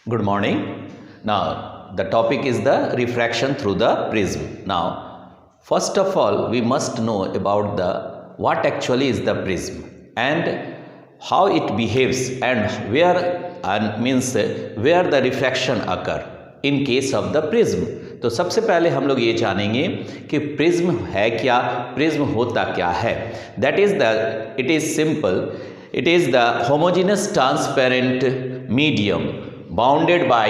Good morning. Now, the topic is the refraction through the prism. Now, first of all, we must know about what actually is the prism and how it behaves and where the refraction occur in case of the prism. तो सबसे पहले हम लोग ये जानेंगे कि prism है क्या, प्रिज्म होता क्या है. It is simple. It is the homogeneous transparent medium bounded by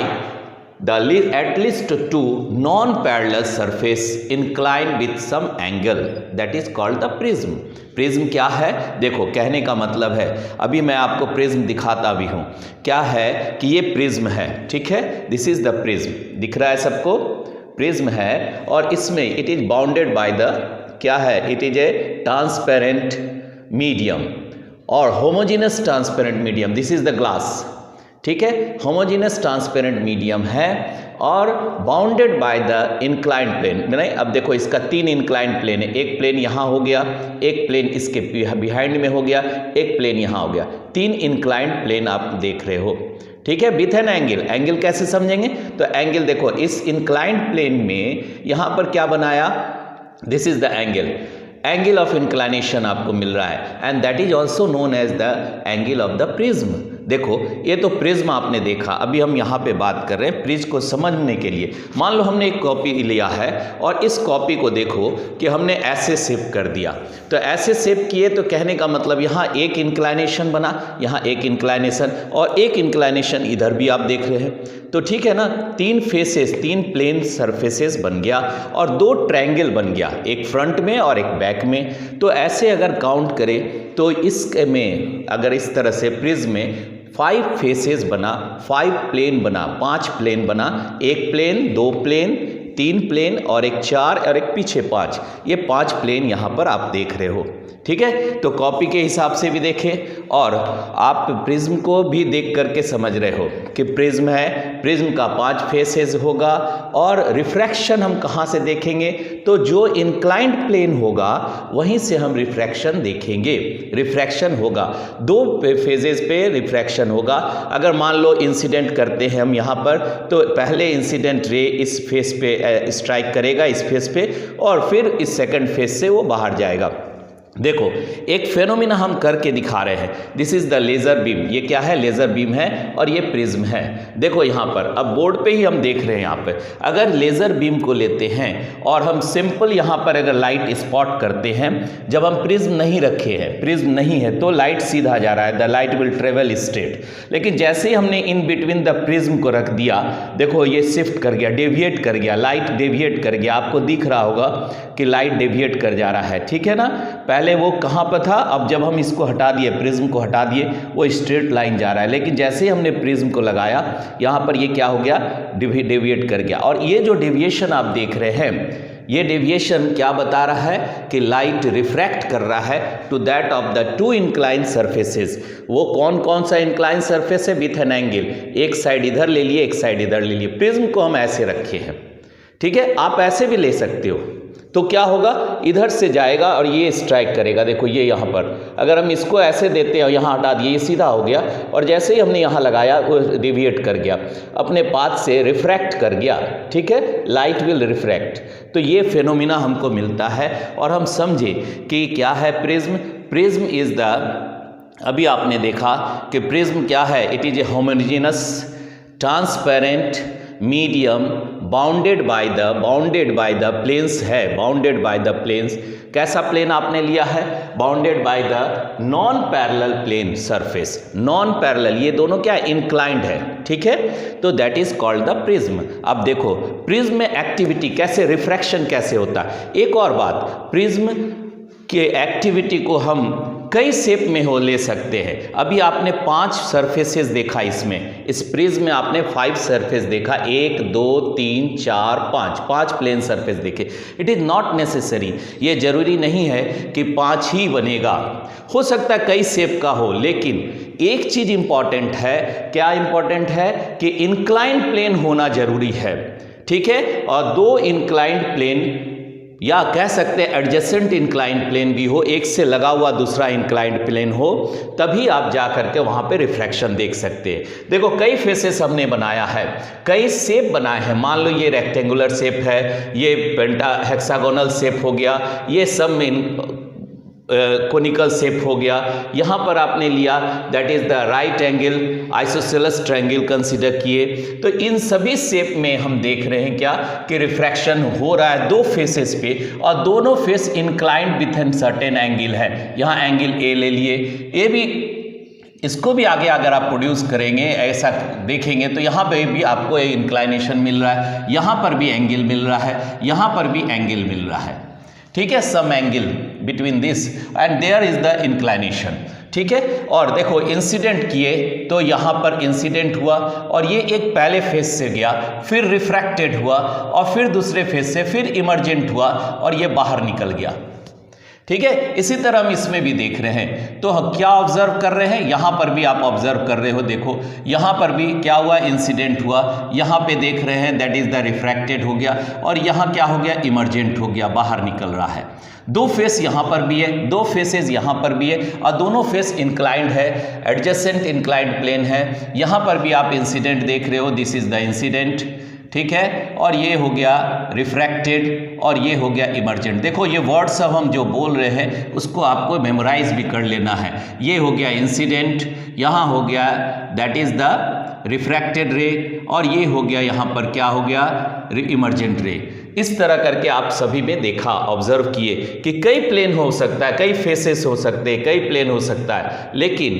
at least two non-parallel surface inclined with some angle, that is called the prism. Prism क्या है? देखो, कहने का मतलब है, अभी मैं आपको प्रिज्म दिखाता भी हूँ. क्या है कि ये प्रिज्म है, ठीक है. दिस इज द प्रिज्म, दिख रहा है सबको? प्रिज्म है और इसमें it is bounded by the क्या है? It is a transparent medium और homogeneous transparent medium. This is the glass, ठीक है. होमोजेनस ट्रांसपेरेंट मीडियम है और bounded by the inclined plane. नहीं, अब देखो इसका 3 इंक्लाइंड प्लेन है. एक प्लेन यहाँ हो गया, एक प्लेन इसके बिहाइंड में हो गया, एक प्लेन यहाँ हो गया. 3 इंक्लाइंड प्लेन आप देख रहे हो, ठीक है. With an angle. एंगल कैसे समझेंगे? तो एंगल देखो, इस इंक्लाइंड प्लेन में यहाँ पर क्या बनाया? This is the angle of inclination आपको मिल रहा है and that is also known as the angle of the prism. देखो, ये तो प्रिज्म आपने देखा. अभी हम यहाँ पे बात कर रहे हैं प्रिज्म को समझने के लिए. मान लो हमने एक कॉपी लिया है और इस कॉपी को देखो कि हमने ऐसे शेप कर दिया. तो ऐसे शेप किए तो कहने का मतलब यहाँ एक इंक्लाइनेशन बना, यहाँ एक इंक्लाइनेशन और एक इंक्लाइनेशन इधर भी आप देख रहे हैं. तो ठीक है ना. 3 फेसेस, 3 प्लेन सरफेसेस बन गया और 2 ट्रायंगल बन गया, एक फ्रंट में और एक बैक में. तो ऐसे अगर काउंट करें तो इसमें अगर इस तरह से प्रिज्म में 5 फेसेस बना, 5 प्लेन बना, 5 प्लेन बना. एक प्लेन, 2 प्लेन, 3 प्लेन और एक 4 और एक पीछे 5. ये 5 प्लेन यहाँ पर आप देख रहे हो, ठीक है. तो कॉपी के हिसाब से भी देखें और आप प्रिज्म को भी देख करके समझ रहे हो कि प्रिज्म है, प्रिज्म का 5 फेसेस होगा. और रिफ्रैक्शन हम कहाँ से देखेंगे? तो जो इंक्लाइंड प्लेन होगा वहीं से हम रिफ्रैक्शन देखेंगे. रिफ्रैक्शन होगा 2 फेजेस पे रिफ्रैक्शन होगा. अगर मान लो इंसिडेंट करते हैं हम यहाँ पर, तो पहले इंसिडेंट रे इस फेस पे स्ट्राइक करेगा, इस फेस पे, और फिर इस सेकंड फेस से वो बाहर जाएगा. देखो, एक फेनोमेना हम करके दिखा रहे हैं. This is the laser beam. ये क्या है? लेज़र बीम है और ये प्रिज्म है. देखो यहाँ पर, अब बोर्ड पे ही हम देख रहे हैं. यहाँ पे अगर लेज़र बीम को लेते हैं और हम सिंपल यहाँ पर अगर लाइट स्पॉट करते हैं, जब हम प्रिज्म नहीं रखे हैं, प्रिज्म नहीं है, तो लाइट सीधा जा रहा है, the light will travel straight. लेकिन जैसे ही हमने इन बिटवीन द प्रिज्म को रख दिया, देखो ये शिफ्ट कर गया, डेविएट कर गया, लाइट डेविएट कर गया. आपको दिख रहा होगा कि लाइट डेविएट कर जा रहा है, ठीक है ना. पहले वो कहाँ पर था, अब जब हम इसको हटा दिए, प्रिज्म को हटा दिए, वो स्ट्रेट लाइन जा रहा है. लेकिन जैसे ही हमने प्रिज्म को लगाया, यहाँ पर ये क्या हो गया? डेविएट कर गया. और ये जो डेविएशन आप देख रहे हैं, ये डेविएशन क्या बता रहा है कि लाइट रिफ्रैक्ट कर रहा है to that of the 2 incline surfaces. वो कौन कौन सा इंक्लाइन सरफेस है? With an angle. एक साइड इधर ले लिए, एक साइड इधर ले लिए. प्रिज्म को हम ऐसे रखे हैं, ठीक है. आप ऐसे भी ले सकते हो. तो क्या होगा? इधर से जाएगा और ये स्ट्राइक करेगा. देखो ये यहाँ पर अगर हम इसको ऐसे देते हैं, यहाँ हटा दिए, ये सीधा हो गया, और जैसे ही हमने यहाँ लगाया वो डेविएट कर गया, अपने पाथ से रिफ्रैक्ट कर गया, ठीक है. Light will refract. तो ये फेनोमेना हमको मिलता है और हम समझे कि क्या है प्रिज्म. प्रिज्म इज द, अभी आपने देखा कि प्रिज्म क्या है? It is a homogeneous transparent medium bounded by the planes है. Bounded by the planes. कैसा प्लेन आपने लिया है? Bounded by the non parallel plane surface. Non parallel, ये दोनों क्या? इंक्लाइंड है, ठीक है. तो that is called the prism. अब देखो प्रिज्म में एक्टिविटी कैसे, रिफ्रैक्शन कैसे होता है. एक और बात, प्रिज्म के एक्टिविटी को हम कई शेप में ले सकते हैं. अभी आपने 5 सरफेसेस देखा इसमें, इस प्रिज्म में आपने 5 सरफेस देखा. 1 2 3 4 5 प्लेन सरफेस देखे. इट इज नॉट नेसेसरी, ये जरूरी नहीं है कि 5 ही बनेगा, हो सकता है कई शेप का हो. लेकिन एक चीज इंपॉर्टेंट है. क्या इंपॉर्टेंट है? कि इंक्लाइंड प्लेन होना जरूरी है, ठीक है. और 2 इंक्लाइंड प्लेन या कह सकते हैं एडजेसेंट इंक्लाइंड प्लेन भी हो, एक से लगा हुआ दूसरा इंक्लाइंड प्लेन हो, तभी आप जा करके वहाँ पे रिफ्रैक्शन देख सकते हैं। देखो कई फेसेस हमने बनाया है, कई शेप बनाए हैं। मान लो ये रेक्टेंगुलर शेप है, ये हेक्सागोनल शेप हो गया, ये सब में कोनिकल शेप हो गया। यहाँ पर आपने लिया that is the right angle isosceles triangle consider किए। तो इन सभी शेप में हम देख रहे हैं क्या कि रिफ्रैक्शन हो रहा है दो फेसेस पे, और दोनों face inclined with an certain angle है। यहाँ एंगल ए ले लिए, ए भी, इसको भी आगे अगर आप प्रोड्यूस करेंगे ऐसा देखेंगे तो यहाँ पे भी आपको इंक्लाइनेशन मिल रहा है, यहाँ पर भी एंगल मिल रहा है, यहाँ पर भी एंगल मिल रहा है। ठीक है, some angle between this and there is the inclination. ठीक है, और देखो इंसिडेंट किए तो यहाँ पर इंसिडेंट हुआ और ये एक पहले फेज से गया, फिर रिफ्रैक्टेड हुआ और फिर दूसरे फेज से फिर इमर्जेंट हुआ और ये बाहर निकल गया। ठीक है, इसी तरह हम इसमें भी देख रहे हैं। तो हम क्या ऑब्जर्व कर रहे हैं, यहाँ पर भी आप ऑब्जर्व कर रहे हो, देखो यहाँ पर भी क्या हुआ, इंसिडेंट हुआ, यहाँ पे देख रहे हैं दैट इज द रिफ्रैक्टेड हो गया, और यहाँ क्या हो गया, इमर्जेंट हो गया, बाहर निकल रहा है। दो फेस यहाँ पर भी है, दो फेसेस यहाँ पर भी है, और दोनों फेस इंक्लाइंड है, एडजेसेंट इंक्लाइंड प्लेन है। यहाँ पर भी आप इंसिडेंट देख रहे हो, दिस इज द इंसिडेंट। ठीक है, और ये हो गया रिफ्रैक्टेड और ये हो गया इमर्जेंट। देखो ये वर्ड सब हम जो बोल रहे हैं उसको आपको मेमोराइज भी कर लेना है। ये हो गया इंसिडेंट, यहाँ हो गया दैट इज द रिफ्रैक्टेड रे, और ये हो गया यहाँ पर क्या हो गया, इमर्जेंट रे। इस तरह करके आप सभी में देखा, ऑब्जर्व किए कि कई प्लेन हो सकता है, कई फेसेस हो सकते हैं, कई प्लेन हो सकता है, लेकिन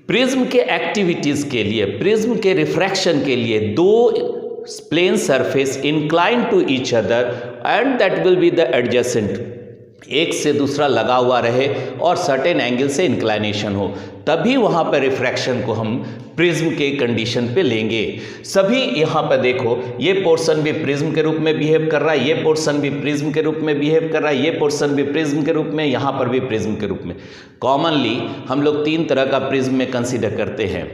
प्रिज्म के एक्टिविटीज के लिए, प्रिज्म के रिफ्रैक्शन के लिए दो plane surface inclined to each other and that will be the adjacent, एक से दूसरा लगा हुआ रहे और सर्टेन एंगल से इंक्लाइनेशन हो, तभी वहाँ पर रिफ्रैक्शन को हम प्रिज्म के कंडीशन पे लेंगे। सभी यहाँ पर देखो ये पोर्शन भी प्रिज्म के रूप में बिहेव कर रहा है, ये पोर्शन भी प्रिज्म के रूप में बिहेव कर रहा है, ये पोर्शन भी प्रिज्म के रूप में, यहाँ पर भी प्रिज्म के रूप में। कॉमनली हम लोग तीन तरह का प्रिज्म में कंसीडर करते हैं,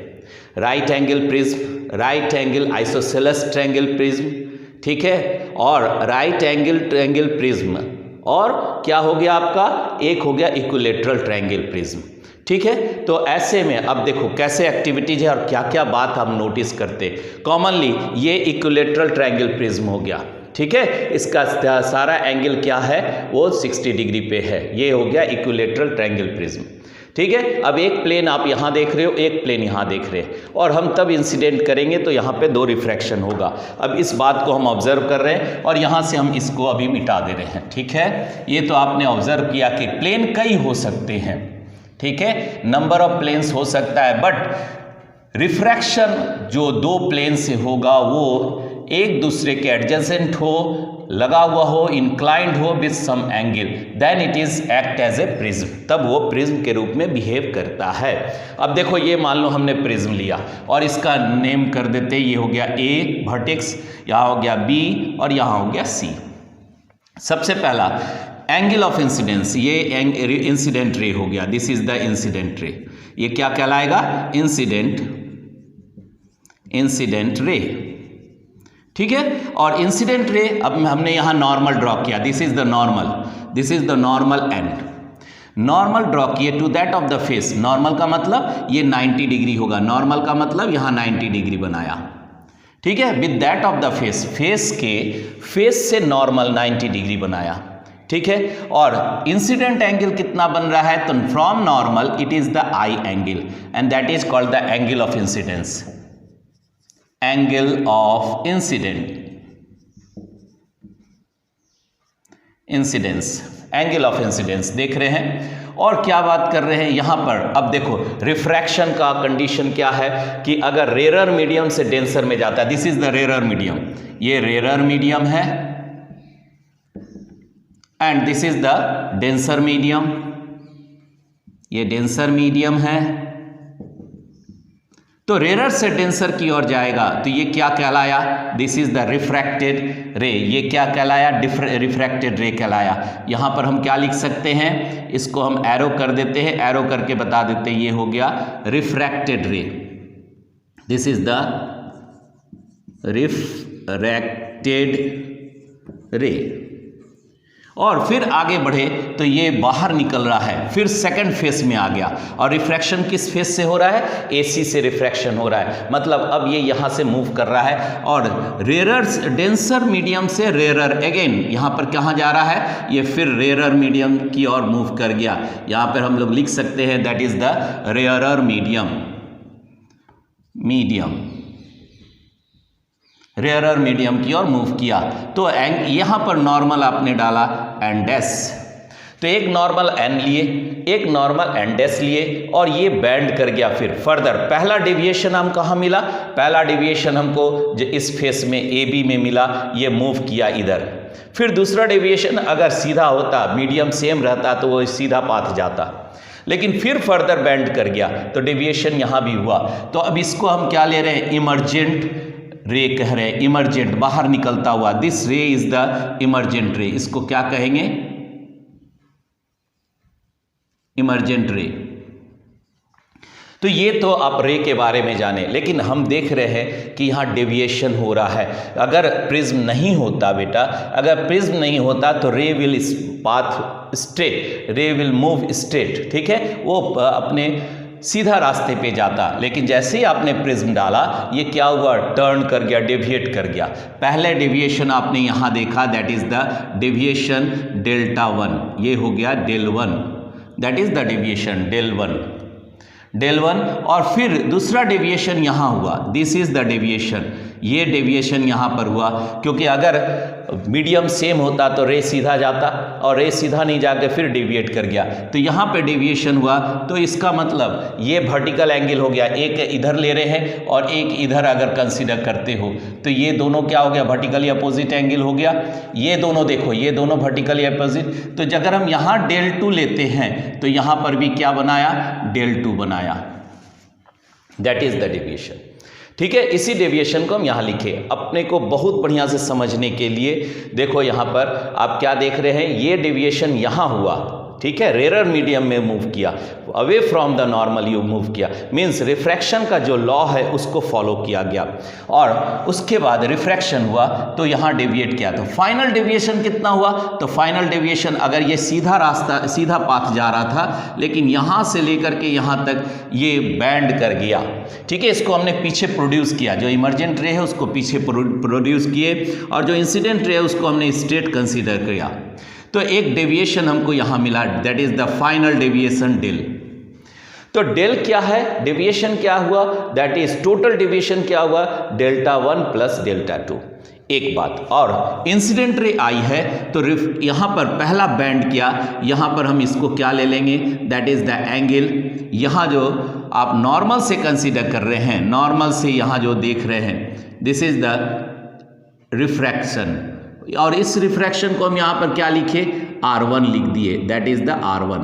right angle prism, right angle isosceles triangle prism, ठीक है, और राइट एंगल ट्रायंगल प्रिज्म, और क्या हो गया आपका, एक हो गया इक्विलेटरल ट्रायंगल प्रिज्म। ठीक है, तो ऐसे में अब देखो कैसे एक्टिविटीज है और क्या क्या बात हम नोटिस करते। कॉमनली ये इक्विलेटरल ट्रायंगल प्रिज्म हो गया। ठीक है, इसका सारा एंगल क्या है, वो 60 डिग्री पे है। ये हो गया इक्विलेटरल ट्रायंगल प्रिज्म। ठीक है, अब एक प्लेन आप यहाँ देख रहे हो, एक प्लेन यहाँ देख रहे हैं, और हम तब इंसिडेंट करेंगे तो यहाँ पे दो रिफ्रैक्शन होगा। अब इस बात को हम ऑब्जर्व कर रहे हैं और यहाँ से हम इसको अभी मिटा दे रहे हैं। ठीक है, ये तो आपने ऑब्जर्व किया कि प्लेन कई हो सकते हैं। ठीक है, नंबर ऑफ प्लेन्स हो सकता है, बट रिफ्रैक्शन जो दो प्लेन से होगा वो एक दूसरे के एडजेसेंट हो, लगा हुआ हो, इंक्लाइंड हो with some angle, then it is act as a prism, तब वो प्रिज्म के रूप में बिहेव करता है। अब देखो ये मान लो हमने प्रिज्म लिया और इसका नेम कर देते, ये हो गया ए वर्टेक्स, यहाँ हो गया बी और यहाँ हो गया सी। सबसे पहला एंगल ऑफ इंसिडेंस, ये इंसिडेंट रे हो गया, this is the incident ray. ये क्या कहलाएगा, इंसिडेंट रे। ठीक है, और इंसिडेंट रे अब हमने यहाँ नॉर्मल ड्रॉ किया, this is the normal and, normal draw किए to that of the face. Normal का मतलब ये 90 डिग्री होगा, नॉर्मल का मतलब यहाँ 90 डिग्री बनाया। ठीक है, with that of the face, face से नॉर्मल 90 डिग्री बनाया। ठीक है, और इंसिडेंट एंगल कितना बन रहा है, तो from normal it is the I angle and that is called the angle of incidence, angle of angle of incidence देख रहे हैं। और क्या बात कर रहे हैं यहां पर, अब देखो रिफ्रैक्शन का कंडीशन क्या है कि अगर रेरर मीडियम से डेंसर में जाता है, this is the rarer medium, ये रेरर मीडियम है and this is the denser medium, ये डेंसर मीडियम है। तो रेरर से डेंसर की ओर जाएगा तो ये क्या कहलाया, दिस इज द रिफ्रैक्टेड रे, ये क्या कहलाया, रिफ्रैक्टेड रे कहलाया। यहां पर हम क्या लिख सकते हैं, इसको हम एरो कर देते हैं, एरो करके बता देते हैं, ये हो गया रिफ्रैक्टेड रे, दिस इज द रिफ्रैक्टेड रे। और फिर आगे बढ़े तो ये बाहर निकल रहा है, फिर सेकंड फेस में आ गया। और रिफ्रैक्शन किस फेस से हो रहा है? AC से रिफ्रैक्शन हो रहा है, मतलब अब ये यहाँ से मूव कर रहा है और रेरर डेंसर मीडियम से रेरर अगेन यहाँ पर कहाँ जा रहा है? ये फिर रेरर मीडियम की ओर मूव कर गया। यहाँ पर हम लोग लिख सकते हैं that is the rarer rarer medium की ओर मूव किया। तो यहाँ पर नॉर्मल आपने डाला एन डैश, तो एक नॉर्मल एन लिए, एक नॉर्मल एन डैश लिए और ये बैंड कर गया। फिर फर्दर पहला डेविएशन हम कहाँ मिला? पहला डेविएशन हमको जो इस फेस में AB में मिला, ये मूव किया इधर। फिर दूसरा डेविएशन अगर सीधा होता, मीडियम सेम रहता तो वो सीधा पाथ जाता, लेकिन फिर फर्दर बैंड कर गया तो डेविएशन यहाँ भी हुआ। तो अब इसको हम क्या ले रहे हैं? इमर्जेंट रे कह रहे हैं, इमर्जेंट बाहर निकलता हुआ। दिस रे इज द इमर्जेंट रे, इसको क्या कहेंगे? इमर्जेंट रे। तो ये तो आप रे के बारे में जाने, लेकिन हम देख रहे हैं कि यहाँ डेविएशन हो रहा है। अगर प्रिज्म नहीं होता बेटा, अगर प्रिज्म नहीं होता तो रे विल पाथ स्ट्रेट, रे विल मूव स्ट्रेट, ठीक है, वो अपने सीधा रास्ते पे जाता। लेकिन जैसे ही आपने प्रिज्म डाला, ये क्या हुआ? टर्न कर गया, डेविएट कर गया। पहले डेविएशन आपने यहाँ देखा, that is the deviation delta 1, ये हो गया del 1, that is the deviation del 1। और फिर दूसरा डेविएशन यहाँ हुआ, दिस इज द डेविएशन, ये डेविएशन यहाँ पर हुआ, क्योंकि अगर मीडियम सेम होता तो रे सीधा जाता और रे सीधा नहीं जाके फिर डेविएट कर गया, तो यहाँ पे डेविएशन हुआ। तो इसका मतलब ये वर्टिकल एंगल हो गया, एक इधर ले रहे हैं और एक इधर अगर कंसीडर करते हो तो ये दोनों क्या हो गया? वर्टिकली अपोजिट एंगल हो गया। ये दोनों देखो, ये दोनों वर्टिकली अपोजिट, तो अगर हम यहाँ डेल 2 लेते हैं तो यहाँ पर भी क्या बनाया? डेल 2 बनाया, दैट इज द डेविएशन, ठीक है। इसी डेविएशन को हम यहाँ लिखे अपने को बहुत बढ़िया से समझने के लिए। देखो यहाँ पर आप क्या देख रहे हैं? ये डेविएशन यहाँ हुआ, ठीक है, रेरर मीडियम में मूव किया, away from the normal you move किया, मीन्स रिफ्रैक्शन का जो लॉ है उसको फॉलो किया गया और उसके बाद रिफ्रैक्शन हुआ तो यहाँ डेविएट किया। तो फाइनल डेविएशन कितना हुआ? तो फाइनल डेविएशन, अगर ये सीधा रास्ता, सीधा पाथ जा रहा था, लेकिन यहाँ से लेकर के यहाँ तक ये बैंड कर गया, ठीक है। इसको हमने पीछे प्रोड्यूस किया, जो इमर्जेंट रे है उसको पीछे प्रोड्यूस किए और जो इंसिडेंट रे है उसको हमने स्ट्रेट कंसीडर किया। तो एक डेविएशन हमको यहाँ मिला, that is the final deviation del. तो डेल क्या है? डेविएशन क्या हुआ? दैट इज टोटल डेविएशन क्या हुआ? Delta 1 plus delta 2। एक बात और, इंसिडेंट रे आई है तो यहाँ पर पहला बैंड किया, यहाँ पर हम इसको क्या ले लेंगे? That is the angle. यहाँ जो आप नॉर्मल से कंसीडर कर रहे हैं, नॉर्मल से यहाँ जो देख रहे हैं, दिस इज द रिफ्रैक्शन, और इस रिफ्रैक्शन को हम यहाँ पर क्या लिखे? R1 लिख दिए, that is the R1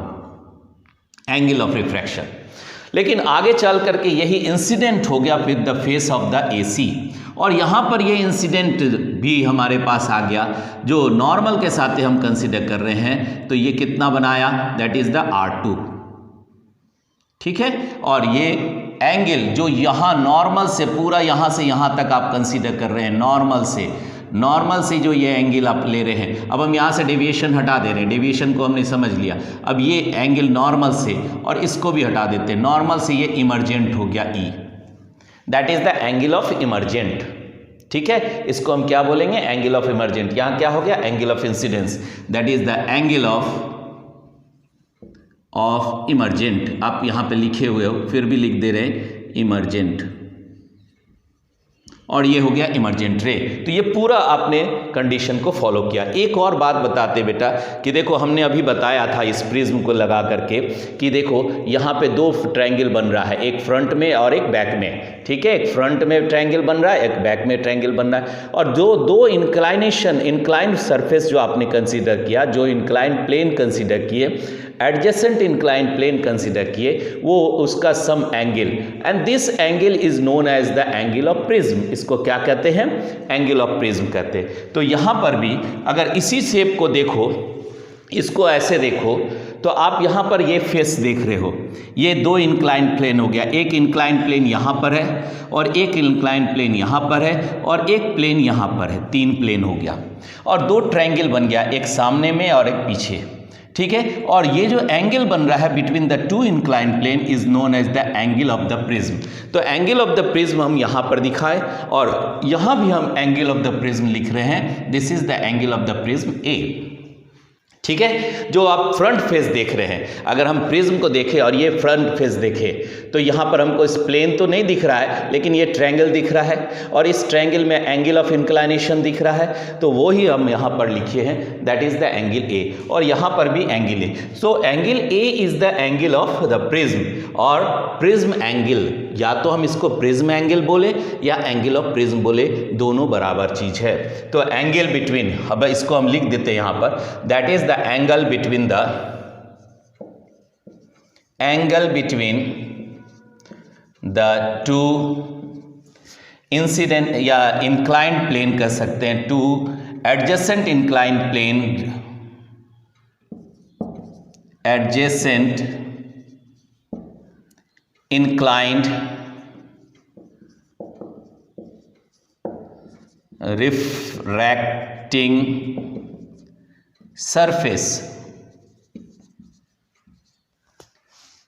angle of refraction. लेकिन आगे चल करके यही इंसिडेंट हो गया with the face of the AC, और यहाँ पर ये इंसिडेंट भी हमारे पास आ गया जो नॉर्मल के साथ हम कंसीडर कर रहे हैं। तो ये कितना बनाया? दैट इज द R2, ठीक है। और ये एंगल जो यहाँ नॉर्मल से पूरा यहाँ से यहाँ तक आप कंसीडर कर रहे हैं, नॉर्मल से जो ये एंगल आप ले रहे हैं, अब हम यहाँ से डेविएशन हटा दे रहे हैं, डेविएशन को हमने समझ लिया। अब ये एंगल नॉर्मल से और इसको भी हटा देते हैं, नॉर्मल से ये इमर्जेंट हो गया E, that is the angle of emergent, ठीक है। इसको हम क्या बोलेंगे? Angle of emergent. यहाँ क्या हो गया? Angle of incidence, that is the angle of emergent. आप यहाँ पे लिखे हुए हो, फिर भी लिख दे रहे हैं इमर्जेंट, और ये हो गया इमर्जेंट रे। तो ये पूरा आपने कंडीशन को फॉलो किया। एक और बात बताते बेटा कि देखो हमने अभी बताया था इस प्रिज्म को लगा करके कि देखो यहाँ पे 2 ट्रायंगल बन रहा है, एक फ्रंट में और एक बैक में, ठीक है। एक फ्रंट में ट्रायंगल बन रहा है, एक बैक में ट्रायंगल बन रहा है, और जो 2 इंक्लाइंड सरफेस जो आपने कंसीडर किया, जो इंक्लाइंड प्लेन कंसीडर किए, एडजेसेंट इंक्लाइंड प्लेन कंसीडर किए, वो उसका some angle, and this angle is known as the angle of prism. इसको क्या कहते हैं? एंगल ऑफ प्रिज्म कहते हैं। तो यहाँ पर भी अगर इसी शेप को देखो, इसको ऐसे देखो, तो आप यहाँ पर ये फेस देख रहे हो, ये दो इंक्लाइंड प्लेन हो गया, एक इंक्लाइंड प्लेन यहाँ पर है और एक इंक्लाइंड प्लेन यहाँ पर है और एक प्लेन यहाँ पर है, तीन प्लेन हो गया और दो ट्रायंगल बन गया, एक सामने में और एक पीछे, ठीक है। और ये जो एंगल बन रहा है between the two inclined plane is known as the angle of the prism. तो एंगल ऑफ द प्रिज्म हम यहाँ पर दिखाए और यहाँ भी हम एंगल ऑफ द प्रिज्म लिख रहे हैं, this is the angle of the prism ए, ठीक है। जो आप फ्रंट फेस देख रहे हैं, अगर हम प्रिज्म को देखें और ये फ्रंट फेस देखें तो यहाँ पर हमको इस प्लेन तो नहीं दिख रहा है, लेकिन ये ट्रायंगल दिख रहा है और इस ट्रायंगल में एंगल ऑफ इंक्लाइनेशन दिख रहा है, तो वो ही हम यहाँ पर लिखे हैं, that is the angle A, और यहाँ पर भी angle A. So angle A is the angle of the prism, और प्रिज्म एंगल, या तो हम इसको प्रिज्म एंगल बोले या एंगल ऑफ प्रिज्म बोले, दोनों बराबर चीज है। तो एंगल बिटवीन, अब इसको हम लिख देते हैं यहाँ पर, that is the angle between the two incident या inclined plane कह सकते हैं, two adjacent inclined plane, adjacent inclined refracting surface,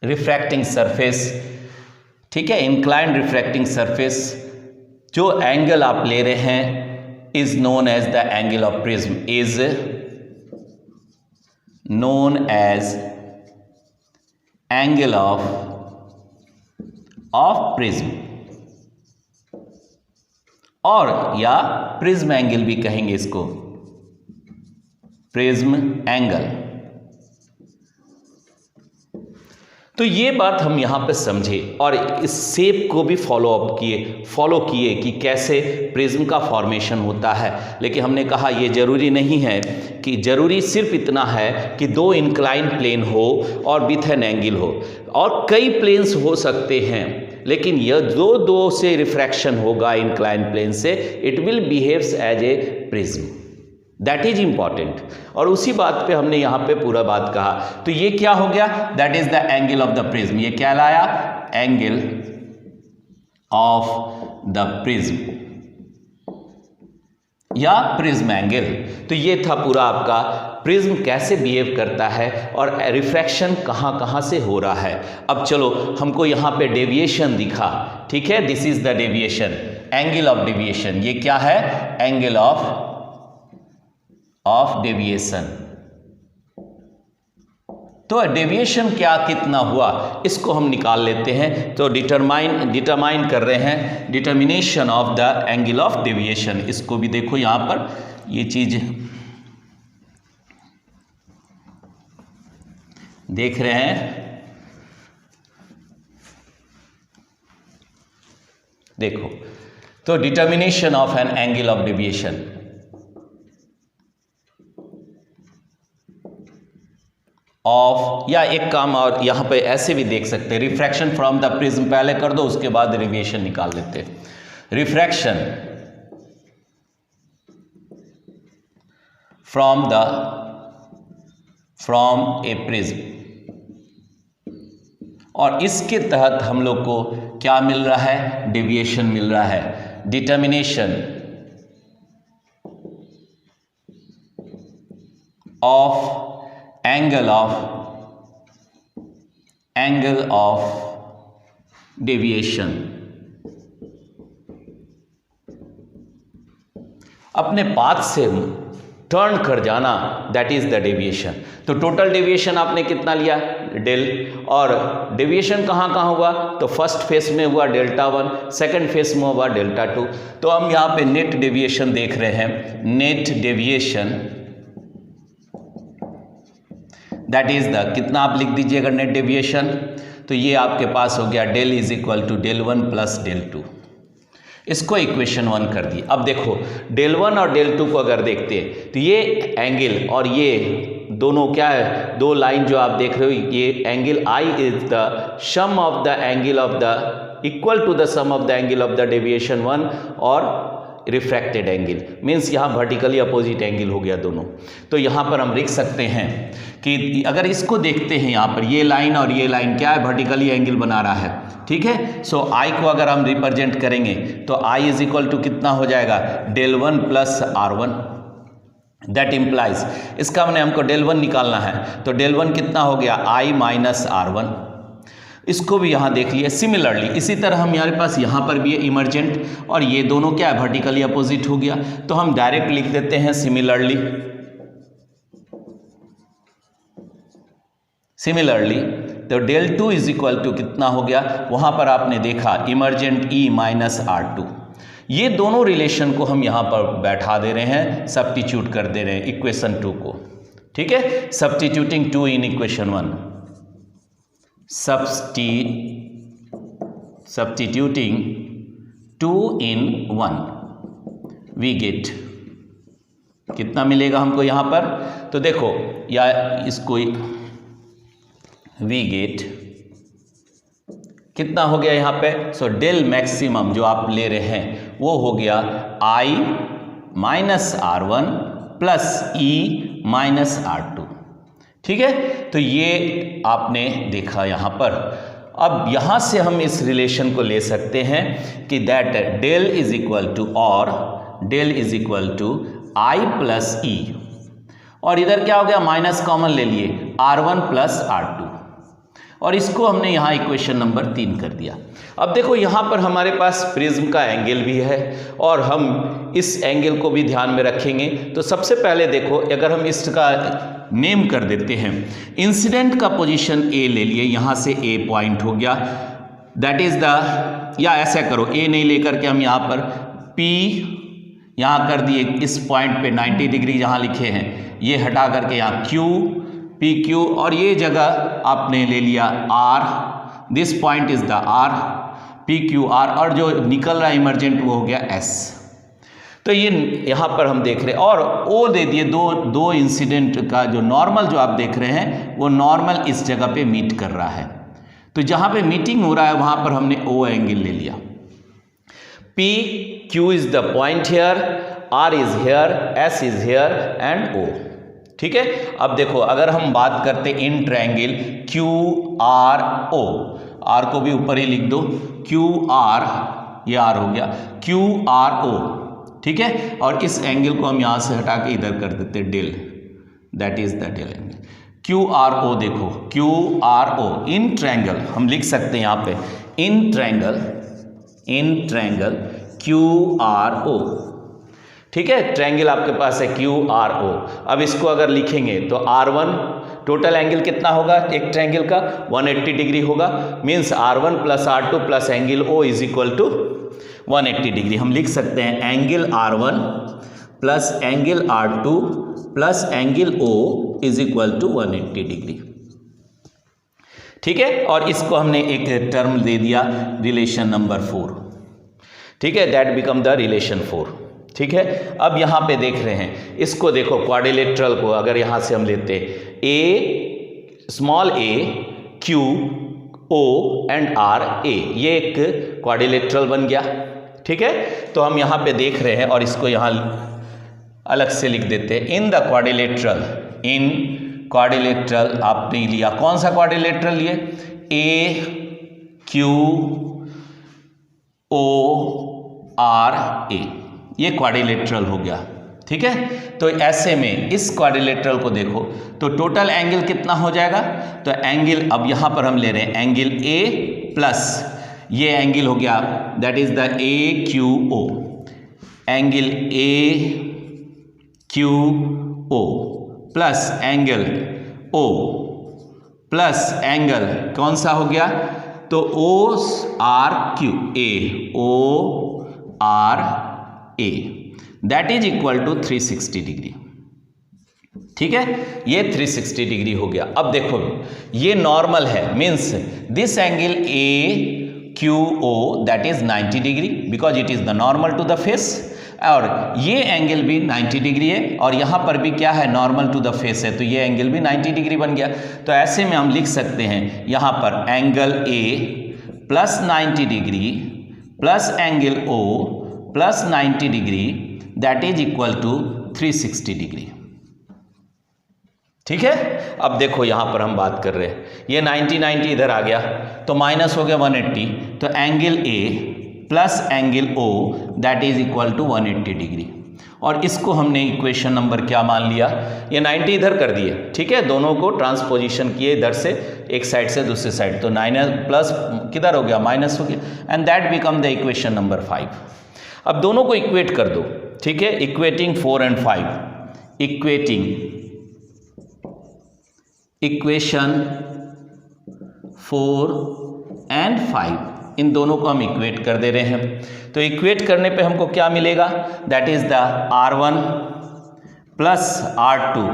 refracting surface, ठीक है, इंक्लाइंड रिफ्रैक्टिंग सरफेस, जो एंगल आप ले रहे हैं is known as the angle of prism, is known as angle of prism, और या प्रिज्म एंगल भी कहेंगे इसको, प्रिज्म एंगल। तो ये बात हम यहां पे समझे और इस शेप को भी फॉलो किए कि कैसे प्रिज्म का फॉर्मेशन होता है। लेकिन हमने कहा ये जरूरी नहीं है, कि जरूरी सिर्फ इतना है कि दो इंक्लाइन प्लेन हो और विथ एन एंगल हो, और कई प्लेन्स हो सकते हैं, लेकिन यह दो से रिफ्रैक्शन होगा इंक्लाइन प्लेन से, it will behaves as a prism, that is important. और उसी बात पे हमने यहाँ पे पूरा बात कहा। तो ये क्या हो गया, that is the angle of the prism, ये क्या लाया, एंगल ऑफ द प्रिज्म या प्रिज्म एंगल। तो ये था पूरा आपका प्रिज्म कैसे बिहेव करता है और रिफ्रैक्शन कहाँ कहाँ से हो रहा है। अब चलो हमको यहाँ पे डेविएशन दिखा, ठीक है, this is the deviation, angle of deviation, ये क्या है, एंगल ऑफ डेविएशन। तो डेविएशन क्या कितना हुआ इसको हम निकाल लेते हैं। तो डिटरमाइन कर रहे हैं, determination of the angle of deviation. इसको भी देखो यहां पर ये चीज देख रहे हैं, देखो, तो determination of an angle of deviation, of, या एक काम और यहां पे ऐसे भी देख सकते हैं, रिफ्रैक्शन फ्रॉम द प्रिज्म पहले कर दो, उसके बाद डेविएशन निकाल लेते हैं। रिफ्रैक्शन फ्रॉम ए प्रिज्म, और इसके तहत हम लोग को क्या मिल रहा है, डेविएशन मिल रहा है। Determination of angle of deviation, अपने पाथ से टर्न कर जाना, दैट इज द डेविएशन। तो टोटल डेविएशन आपने कितना लिया, डेल, और डेविएशन कहाँ कहाँ हुआ, तो फर्स्ट फेस में हुआ डेल्टा 1, सेकंड फेस में हुआ डेल्टा 2। तो हम यहाँ पे नेट डेविएशन देख रहे हैं, net deviation that is the, कितना आप लिख दीजिएगा नेट डेविएशन, तो ये आपके पास हो गया del is equal to del 1 plus del 2। इसको इक्वेशन 1 कर दी। अब देखो डेल 1 और डेल 2 को अगर देखते हैं तो ये एंगल और ये दोनों क्या है, दो लाइन जो आप देख रहे हो, ये angle I is the sum of the angle of the, equal to the sum of the angle of the deviation 1 और रिफ्रैक्टेड एंगल, मीन्स यहाँ वर्टिकली अपोजिट एंगल हो गया दोनों। तो यहाँ पर हम लिख सकते हैं कि अगर इसको देखते हैं यहाँ पर ये लाइन और ये लाइन क्या है, वर्टिकली एंगल बना रहा है, ठीक है। सो आई को अगर हम रिप्रेजेंट करेंगे तो आई इज इक्वल टू कितना हो जाएगा, del 1 plus R1, that implies, इसका मैंने हमको del 1 निकालना है, तो del 1 कितना हो गया, I माइनस R1। इसको भी यहाँ देख लिया। सिमिलरली इसी तरह हमारे पास यहाँ पर भी है इमरजेंट, और ये दोनों क्या है, वर्टिकली अपोजिट हो गया, तो हम डायरेक्ट लिख देते हैं सिमिलरली। तो del 2 इज इक्वल टू कितना हो गया, वहाँ पर आपने देखा इमरजेंट E माइनस R2। ये दोनों रिलेशन को हम यहाँ पर बैठा दे रहे हैं, सब्स्टिट्यूट कर दे रहे हैं इक्वेशन 2 को, ठीक है। Substituting 2 in equation 1, substituting 2 in 1, we get कितना मिलेगा हमको यहाँ पर, तो देखो या इसको वी गेट कितना हो गया यहाँ पे, सो डेल मैक्सिमम जो आप ले रहे हैं वो हो गया I minus R1 plus E minus R2, ठीक है। तो ये आपने देखा यहाँ पर। अब यहाँ से हम इस रिलेशन को ले सकते हैं कि that del is equal to, और del is equal to I plus E, और इधर क्या हो गया, माइनस कॉमन ले लिए, R1 प्लस R2, और इसको हमने यहाँ इक्वेशन नंबर 3 कर दिया। अब देखो यहाँ पर हमारे पास प्रिज्म का एंगल भी है, और हम इस एंगल को भी ध्यान में रखेंगे। तो सबसे पहले देखो, अगर हम इसका नेम कर देते हैं, इंसिडेंट का पोजीशन A ले लिए, यहाँ से A पॉइंट हो गया, दैट इज द, या ऐसा करो A नहीं लेकर के हम यहाँ पर P यहाँ कर दिए, इस पॉइंट पे 90 डिग्री जहाँ लिखे हैं ये हटा करके यहाँ Q PQ, और ये जगह आपने ले लिया R, this point is the R PQR, और जो निकल रहा है इमरजेंट वो हो गया S। तो ये यहाँ पर हम देख रहे हैं, और O दे दिए, दो इंसिडेंट का जो नॉर्मल जो आप देख रहे हैं वो नॉर्मल इस जगह पे मीट कर रहा है। तो जहाँ पे मीटिंग हो रहा है वहाँ पर हमने O एंगल ले लिया। PQ is the point here, R is here, S is here and O, ठीक है। अब देखो अगर हम बात करते इन ट्रायंगल QRO, R को भी ऊपर ही लिख दो, QR, ये R हो गया, QRO, ठीक है। और इस एंगल को हम यहाँ से हटा के इधर कर देते del, that is the del angle. QRO देखो, QRO इन ट्रायंगल हम लिख सकते हैं यहाँ पे, इन ट्रायंगल QRO, ठीक है। ट्रायंगल आपके पास है QRO। अब इसको अगर लिखेंगे तो R1 टोटल एंगल कितना होगा एक ट्रायंगल का, 180 डिग्री होगा, means R1 plus R2 plus angle O is equal to 180 degree. हम लिख सकते हैं angle R1 plus angle R2 plus angle O is equal to 180 degree, ठीक है। और इसको हमने एक टर्म दे दिया रिलेशन नंबर 4, ठीक है, दैट बिकम द रिलेशन 4, ठीक है। अब यहाँ पे देख रहे हैं, इसको देखो क्वाड्रिलेटरल को अगर यहाँ से हम लेते A, small a, Q, O and R, A, ये एक क्वाड्रिलेटरल बन गया, ठीक है। तो हम यहाँ पे देख रहे हैं और इसको यहाँ अलग से लिख देते हैं, in the quadrilateral, in quadrilateral आपने लिया, कौन सा क्वाड्रिलेटरल लिए, A, Q, O, R, A, ये क्वाड्रिलेटरल हो गया, ठीक है। तो ऐसे में इस क्वाड्रिलेटरल को देखो तो टोटल एंगल कितना हो जाएगा, तो एंगल अब यहाँ पर हम ले रहे हैं एंगल A प्लस ये एंगल हो गया that is the AQO, angle AQO plus angle O plus angle कौन सा हो गया, तो ORQ, ORA, that is equal to 360 degree, ठीक है। ये 360 डिग्री हो गया। अब देखो ये नॉर्मल है, means this angle AQO that is 90 degree because it is the normal to the face, और ये एंगल भी 90 डिग्री है, और यहाँ पर भी क्या है, नॉर्मल टू द फेस है, तो ये एंगल भी 90 डिग्री बन गया। तो ऐसे में हम लिख सकते हैं यहाँ पर angle A plus 90 degree plus angle O plus 90 degree that is equal to 360 degree. ठीक है, अब देखो यहां पर हम बात कर रहे हैं, ये 90 इधर आ गया तो माइनस हो गया 180, तो angle A plus angle O that is equal to 180 degree. और इसको हमने इक्वेशन नंबर क्या मान लिया, ये 90 इधर कर दिए, ठीक है, दोनों को ट्रांसपोजिशन किए इधर से एक साइड से दूसरी साइड, तो 9 प्लस किधर हो गया, माइनस हो गया, and that become the equation number 5। अब दोनों को इक्वेट कर दो, ठीक है, equating 4 and 5, equating equation 4 and 5, इन दोनों को हम इक्वेट कर दे रहे हैं। तो इक्वेट करने पे हमको क्या मिलेगा, that is the R1 plus R2,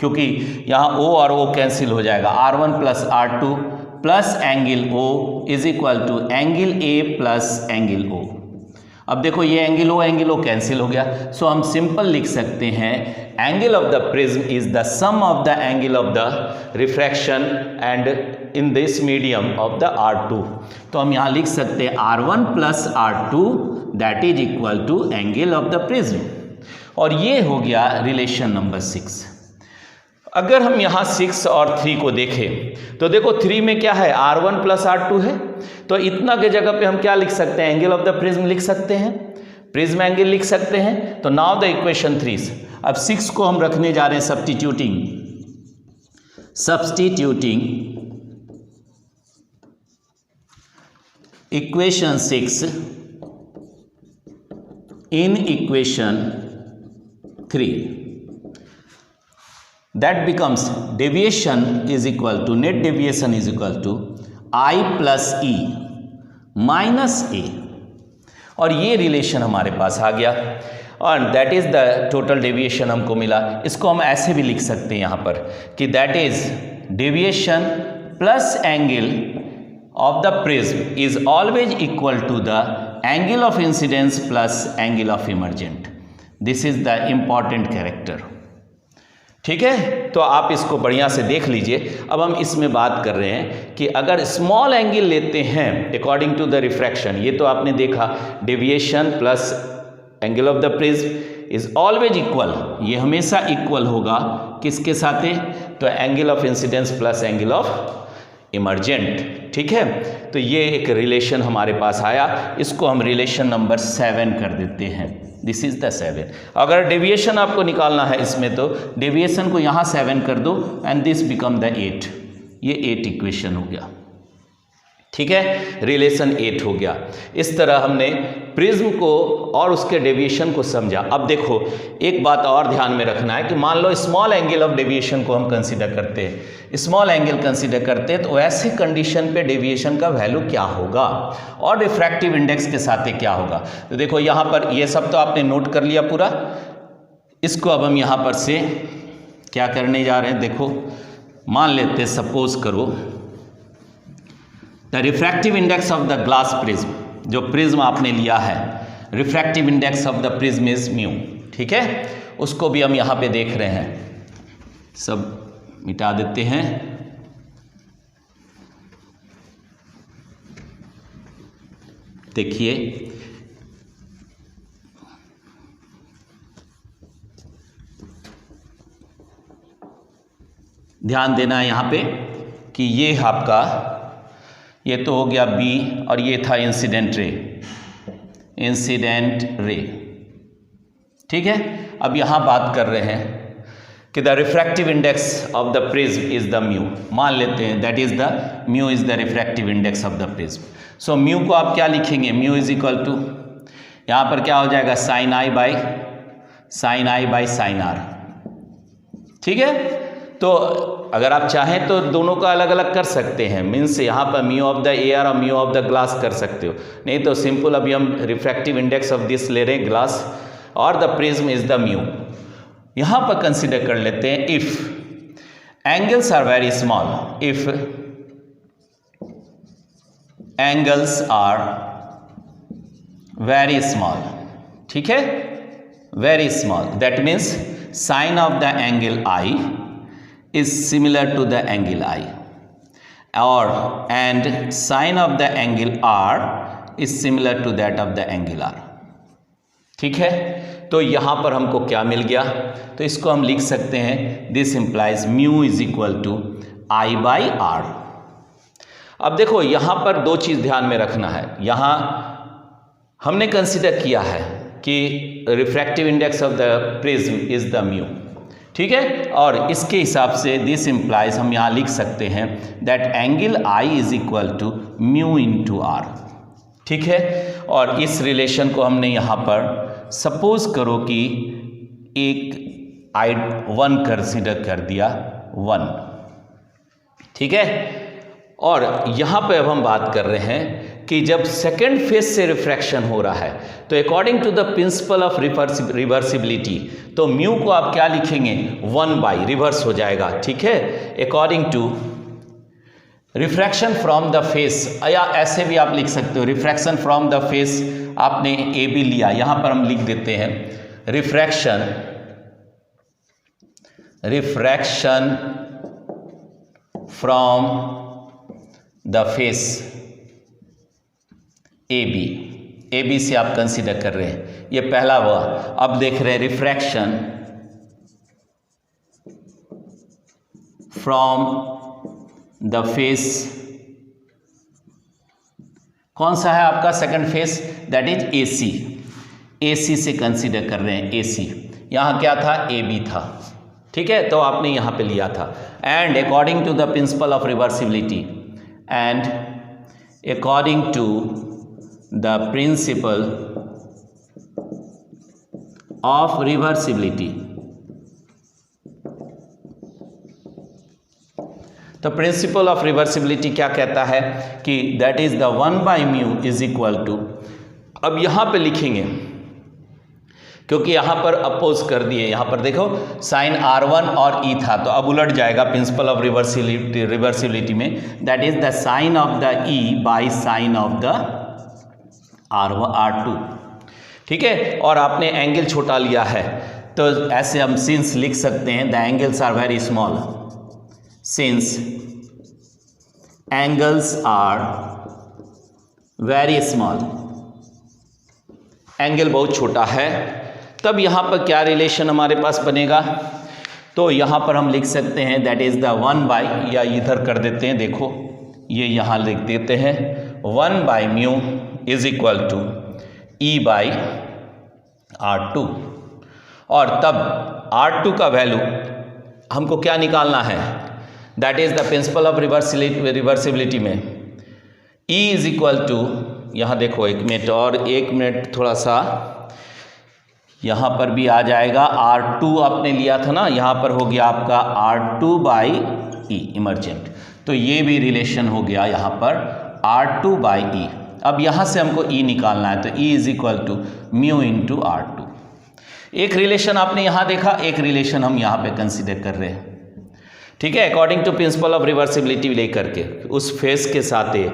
क्योंकि यहाँ O और O कैंसिल हो जाएगा, R1 plus R2 plus angle O is equal to angle A plus angle O। अब देखो ये एंगल O कैंसिल हो गया, सो हम सिंपल लिख सकते हैं angle of the prism is the sum of the angle of the refraction and in this medium of the R2। तो हम यहाँ लिख सकते हैं R1 plus R2 that is equal to angle of the prism, और ये हो गया रिलेशन नंबर 6। अगर हम यहाँ 6 और 3 को देखें तो देखो 3 में क्या है, R1 प्लस R2 है, तो इतना के जगह पे हम क्या लिख सकते हैं, एंगल ऑफ द प्रिज्म लिख सकते हैं, प्रिज्म एंगल लिख सकते हैं। तो नाउ द इक्वेशन 3। अब 6 को हम रखने जा रहे हैं substituting equation 6 in equation 3, that becomes deviation is equal to net deviation is equal to I plus E minus A, और ये रिलेशन हमारे पास आ गया, और that is the total deviation हमको मिला। इसको हम ऐसे भी लिख सकते हैं यहाँ पर कि that is deviation plus angle of the prism is always equal to the angle of incidence plus angle of emergent. This is the important character. ठीक है, तो आप इसको बढ़िया से देख लीजिए। अब हम इसमें बात कर रहे हैं कि अगर स्मॉल एंगल लेते हैं अकॉर्डिंग टू द रिफ्रैक्शन, ये तो आपने देखा deviation plus angle of the prism is always equal, ये हमेशा इक्वल होगा किसके साथ, तो angle of incidence plus angle of emergent. ठीक है, तो ये एक रिलेशन हमारे पास आया, इसको हम रिलेशन नंबर 7 कर देते हैं। This is the 7। अगर डेविएशन आपको निकालना है इसमें, तो डेविएशन को यहाँ 7 कर दो एंड दिस बिकम द 8। ये 8 इक्वेशन हो गया। ठीक है, रिलेशन 8 हो गया। इस तरह हमने प्रिज्म को और उसके डेविएशन को समझा। अब देखो एक बात और ध्यान में रखना है कि मान लो स्मॉल एंगल ऑफ डेविएशन को हम कंसीडर करते हैं, स्मॉल एंगल कंसीडर करते हैं, तो ऐसे कंडीशन पे डेविएशन का वैल्यू क्या होगा और रिफ्रैक्टिव इंडेक्स के साथ क्या होगा। तो देखो यहाँ पर ये सब तो आपने नोट कर लिया पूरा। इसको अब हम यहाँ पर से क्या करने जा रहे हैं, देखो मान लेते हैं, सपोज करो the refractive index of the glass prism, जो प्रिज्म आपने लिया है, refractive index of the prism is mu. ठीक है, उसको भी हम यहाँ पे देख रहे हैं, सब मिटा देते हैं। देखिए ध्यान देना है यहाँ पे कि ये आपका, ये तो हो गया B और ये था इंसिडेंट रे। ठीक है, अब यहाँ बात कर रहे हैं कि the refractive index of the prism is the mu. मान लेते हैं that is the mu is the refractive index of the prism. So mu को आप क्या लिखेंगे, म्यू इज इक्वल टू, यहाँ पर क्या हो जाएगा, sine I by sine R. ठीक है, तो अगर आप चाहें तो दोनों का अलग अलग कर सकते हैं, मीन्स यहाँ पर म्यू ऑफ द एयर और म्यू ऑफ द ग्लास कर सकते हो, नहीं तो सिंपल अभी हम रिफ्रैक्टिव इंडेक्स ऑफ दिस ले रहे हैं ग्लास, और the prism is the mu. यहाँ पर कंसिडर कर लेते हैं if angles are very small, if angles are very small. ठीक है, very small, that means sine of the angle I is similar to the angle I, or and sine of the angle R is similar to that of the angle R. ठीक है, तो यहाँ पर हमको क्या मिल गया, तो इसको हम लिख सकते हैं this implies mu is equal to I by R. अब देखो यहाँ पर दो चीज़ ध्यान में रखना है। यहाँ हमने कंसिडर किया है कि refractive index of the prism is the mu, ठीक है, और इसके हिसाब से दिस इम्प्लाइज हम यहाँ लिख सकते हैं that angle I is equal to mu into R, ठीक है। और इस रिलेशन को हमने यहाँ पर सपोज करो कि एक आई 1 कंसिडर कर दिया 1, ठीक है। और यहाँ पे अब हम बात कर रहे हैं कि जब सेकेंड फेज से रिफ्रैक्शन हो रहा है तो according to the principle of reversibility, तो म्यू को आप क्या लिखेंगे 1 बाई, रिवर्स हो जाएगा, ठीक है, according to refraction from the face, या ऐसे भी आप लिख सकते हो रिफ्रैक्शन फ्रॉम द फेस। आपने ए बी लिया, यहाँ पर हम लिख देते हैं refraction from the face A B से आप कंसीडर कर रहे हैं, ये पहला हुआ। अब देख रहे हैं रिफ्रैक्शन फ्रॉम द फेस, कौन सा है आपका second face, that is AC, AC से कंसीडर कर रहे हैं AC। यहाँ क्या था AB था, ठीक है, तो आपने यहाँ पे लिया था। And according to the principle of reversibility, and according to the principle of reversibility, तो प्रिंसिपल ऑफ रिवर्सिबिलिटी क्या कहता है कि that is the 1 by mu is equal to, अब यहाँ पे लिखेंगे क्योंकि यहाँ पर अपोज कर दिए, यहाँ पर देखो साइन R1 और E था, तो अब उलट जाएगा प्रिंसिपल ऑफ रिवर्सिबिलिटी में, that is the sine of the E by sine of the R2, ठीक है। और आपने एंगल छोटा लिया है, तो ऐसे हम सिंस लिख सकते हैं the angles are very small, since angles are very small, angle बहुत छोटा है, तब यहाँ पर क्या रिलेशन हमारे पास बनेगा, तो यहाँ पर हम लिख सकते हैं दैट इज द 1 बाई, या इधर कर देते हैं, देखो ये यहाँ लिख देते हैं 1 by mu is equal to E by R2, और तब R2 का वैल्यू हमको क्या निकालना है, that is the principle of reversibility में E इज इक्वल टू, यहाँ देखो 1 मिनट और 1 मिनट थोड़ा सा यहाँ पर भी आ जाएगा, R2 आपने लिया था ना, यहाँ पर हो गया आपका R2 बाई E इमरजेंट, तो ये भी रिलेशन हो गया यहाँ पर R2 बाई E। अब यहाँ से हमको E निकालना है, तो E is equal to mu into R2। एक रिलेशन आपने यहाँ देखा, एक रिलेशन हम यहाँ पे कंसिडर कर रहे हैं, ठीक है, according to principle of reversibility लेकर के उस फेस के साथ है,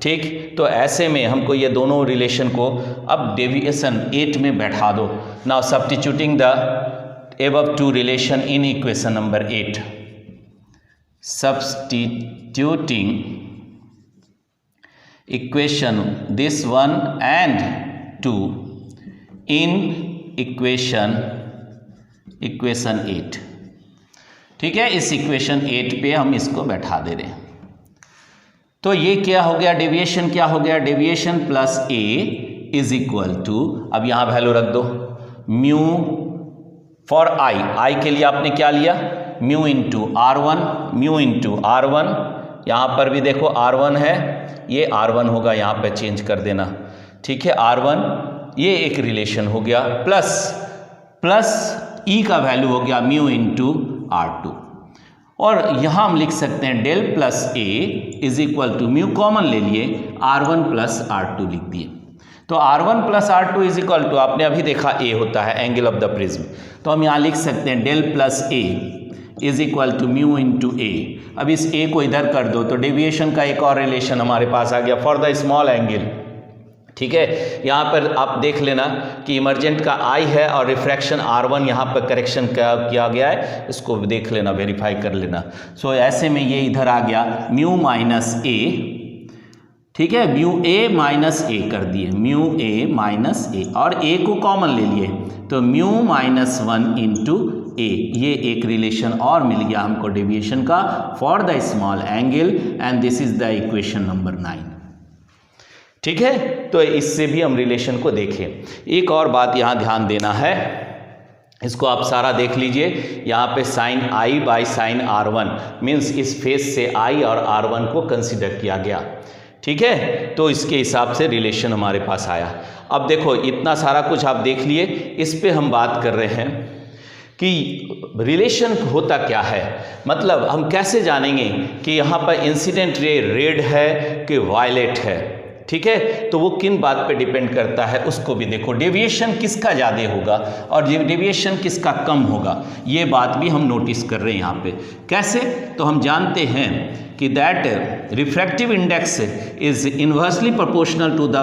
ठीक। तो ऐसे में हमको ये दोनों रिलेशन को अब डेविएशन 8 में बैठा दो। Now substituting the above two relation in equation number 8, substituting equation this 1 and 2 in equation 8, ठीक है। इस इक्वेशन 8 पे हम इसको बैठा दे रहे हैं, तो ये क्या हो गया, डेविएशन क्या हो गया, deviation plus A is equal to, अब यहाँ वैल्यू रख दो म्यू फॉर I के लिए आपने क्या लिया mu into R1, mu into R1, यहाँ पर भी देखो R1 है, ये R1 होगा, यहाँ पे चेंज कर देना, ठीक है, R1, ये एक रिलेशन हो गया, प्लस E का वैल्यू हो गया म्यू इंटू R2, और यहाँ हम लिख सकते हैं del plus A is equal to mu common ले लिए R1 प्लस R2 लिख दिए, तो R1 plus R2 is equal to, आपने अभी देखा A होता है एंगल ऑफ द प्रिज्म, तो हम यहाँ लिख सकते हैं del plus A is equal to mu into A। अब इस A को इधर कर दो, तो डेविएशन का एक और रिलेशन हमारे पास आ गया फॉर द स्मॉल एंगल, ठीक है। यहाँ पर आप देख लेना कि इमरजेंट का I है और रिफ्रैक्शन R1 यहाँ पर करेक्शन किया गया है, इसको देख लेना, वेरीफाई कर लेना। सो ऐसे में ये इधर आ गया म्यू माइनस A, ठीक है, म्यू ए माइनस ए कर दिए, म्यू ए माइनस ए, और ए को कॉमन ले लिए तो म्यू माइनस 1 इंटू ए। ये एक रिलेशन और मिल गया हमको डेविएशन का for the small angle, and this is the equation number 9। ठीक है, तो इससे भी हम रिलेशन को देखें। एक और बात यहाँ ध्यान देना है, इसको आप सारा देख लीजिए। यहाँ पे sine I by sine R1 means इस फेस से आई और R1 को कंसिडर किया गया। ठीक है, तो इसके हिसाब से रिलेशन हमारे पास आया। अब देखो इतना सारा कुछ आप देख लिए, इस पे हम बात कर रहे हैं कि रिलेशन होता क्या है, मतलब हम कैसे जानेंगे कि यहाँ पर इंसिडेंट रे रेड है कि वायलेट है। ठीक है, तो वो किन बात पे डिपेंड करता है उसको भी देखो। डेविएशन किसका ज़्यादा होगा और डेविएशन किसका कम होगा, ये बात भी हम नोटिस कर रहे हैं यहाँ पे। कैसे, तो हम जानते हैं कि that refractive index is inversely proportional to the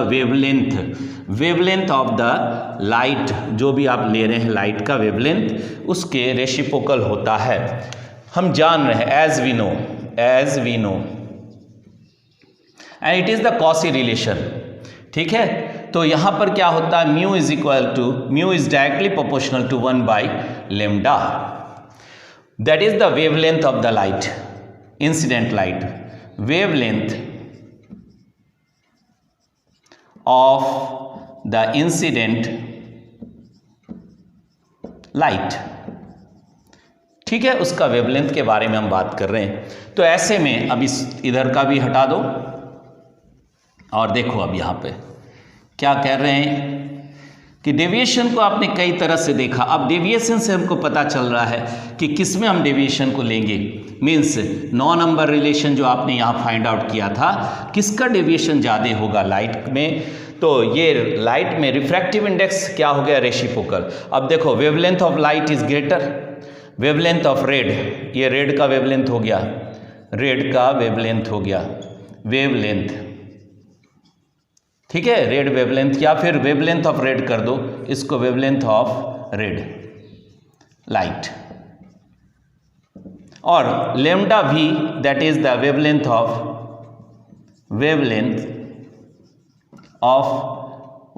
wavelength of the light. जो भी आप ले रहे हैं लाइट का वेवलेंथ, उसके रेसिप्रोकल होता है। हम जान रहे हैं as we know and it is the Cauchy relation. ठीक है, तो यहां पर क्या होता है, mu is directly proportional to 1 by lambda, that is the wavelength of the light, incident light, wavelength of the incident light. ठीक है, उसका वेवलेंथ के बारे में हम बात कर रहे हैं। तो ऐसे में अब इस इधर का भी हटा दो और देखो अब यहाँ पे क्या कह रहे हैं कि डेविएशन को आपने कई तरह से देखा। अब डेविएशन से हमको पता चल रहा है कि किस में हम डेविएशन को लेंगे, मीन्स 9 नंबर रिलेशन जो आपने यहाँ फाइंड आउट किया था, किसका डेविएशन ज़्यादा होगा लाइट में। तो ये लाइट में रिफ्रैक्टिव इंडेक्स क्या हो गया, रेसिप्रोकल। अब देखो wavelength of light is greater, wavelength of red, ये रेड का वेवलेंथ हो गया, वेवलेंथ। ठीक है, रेड वेवलेंथ, या फिर वेवलेंथ ऑफ रेड कर दो इसको, वेवलेंथ ऑफ रेड लाइट। और लेमडा भी that is the wavelength of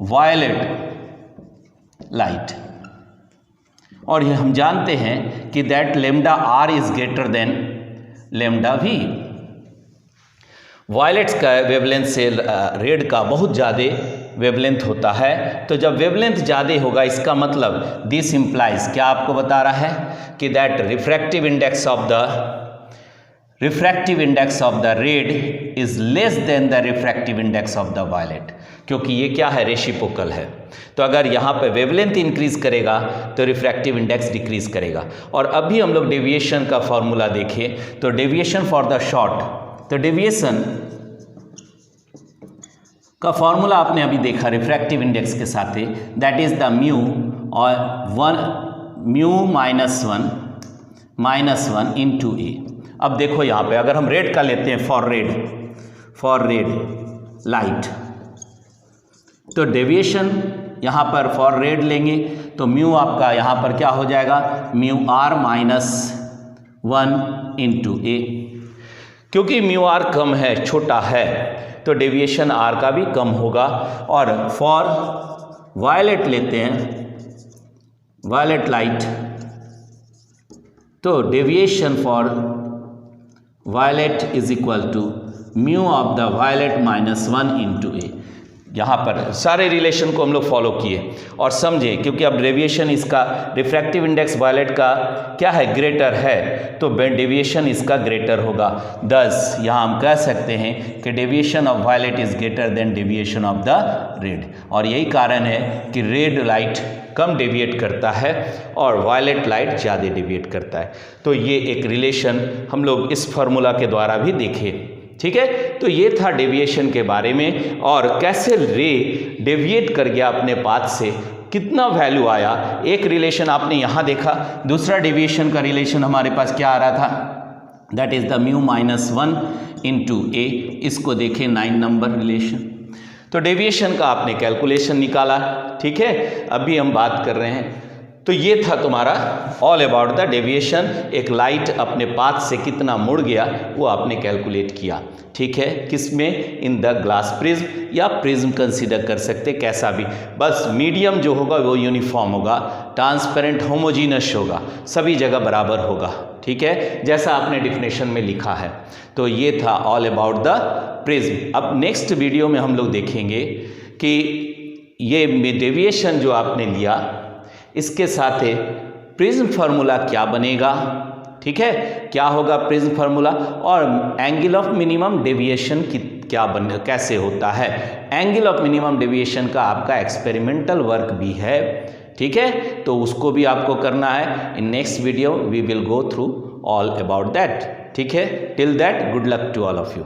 violet light. और ये हम जानते हैं कि that lambda R is greater than lambda V. Violets का वेवलेंथ से रेड का बहुत ज़्यादा वेवलेंथ होता है। तो जब वेवलेंथ ज़्यादा होगा इसका मतलब दिस इम्प्लाइज, क्या आपको बता रहा है कि that refractive index of the red is less than the refractive index of the violet, क्योंकि ये क्या है, रेसिप्रोकल है। तो अगर यहाँ पे वेवलेंथ इंक्रीज करेगा तो रिफ्रैक्टिव इंडेक्स डिक्रीज करेगा। और अभी हम लोग डेविएशन का फॉर्मूला देखें तो डेविएशन फॉर द शॉर्ट, तो डेविएशन का फॉर्मूला आपने अभी देखा रिफ्रैक्टिव इंडेक्स के साथ, दैट इज द म्यू और म्यू माइनस वन इंटू ए। अब देखो यहाँ पे अगर हम रेड का लेते हैं, फॉर रेड लाइट, तो डेविएशन यहाँ पर फॉर रेड लेंगे तो म्यू आपका यहाँ पर क्या हो जाएगा, म्यू आर माइनस 1 इंटू ए। क्योंकि म्यू आर कम है, छोटा है, तो डेविएशन आर का भी कम होगा। और फॉर वायलेट लेते हैं, वायलेट लाइट, तो deviation for violet is equal to mu of the violet minus 1 into A. यहाँ पर सारे रिलेशन को हम लोग फॉलो किए और समझे, क्योंकि अब डेविएशन इसका रिफ्रैक्टिव इंडेक्स वायलेट का क्या है, ग्रेटर है, तो डेविएशन इसका ग्रेटर होगा। दस यहाँ हम कह सकते हैं कि deviation of violet is greater than deviation of the red. और यही कारण है कि रेड लाइट कम डेविएट करता है और वायलेट लाइट ज़्यादा डेविएट करता है। तो ये एक रिलेशन हम लोग इस फार्मूला के द्वारा भी देखे। ठीक है, तो ये था डेविएशन के बारे में और कैसे रे डेविएट कर गया अपने पाथ से, कितना वैल्यू आया। एक रिलेशन आपने यहाँ देखा, दूसरा डेविएशन का रिलेशन हमारे पास क्या आ रहा था, that is the mu minus 1 into A. इसको देखें 9 नंबर रिलेशन। तो डेविएशन का आपने कैलकुलेशन निकाला। ठीक है, अभी हम बात कर रहे हैं तो ये था तुम्हारा ऑल अबाउट द डेविएशन। एक लाइट अपने पाथ से कितना मुड़ गया वो आपने कैलकुलेट किया, ठीक है, किसमें, इन द ग्लास प्रिज्म या प्रिज्म कंसीडर कर सकते कैसा भी, बस मीडियम जो होगा वो यूनिफॉर्म होगा, ट्रांसपेरेंट होमोजीनस होगा, सभी जगह बराबर होगा, ठीक है, जैसा आपने डिफिनेशन में लिखा है। तो ये था ऑल अबाउट द प्रिज्म। अब नेक्स्ट वीडियो में हम लोग देखेंगे कि ये डेविएशन जो आपने लिया इसके साथ प्रिज्म फार्मूला क्या बनेगा, ठीक है, क्या होगा प्रिज्म फार्मूला, और एंगल ऑफ मिनिमम डेविएशन की क्या कैसे होता है। एंगल ऑफ मिनिमम डेविएशन का आपका एक्सपेरिमेंटल वर्क भी है, ठीक है, तो उसको भी आपको करना है। In next video we will go through all about that, ठीक है। Till that good luck to all of you.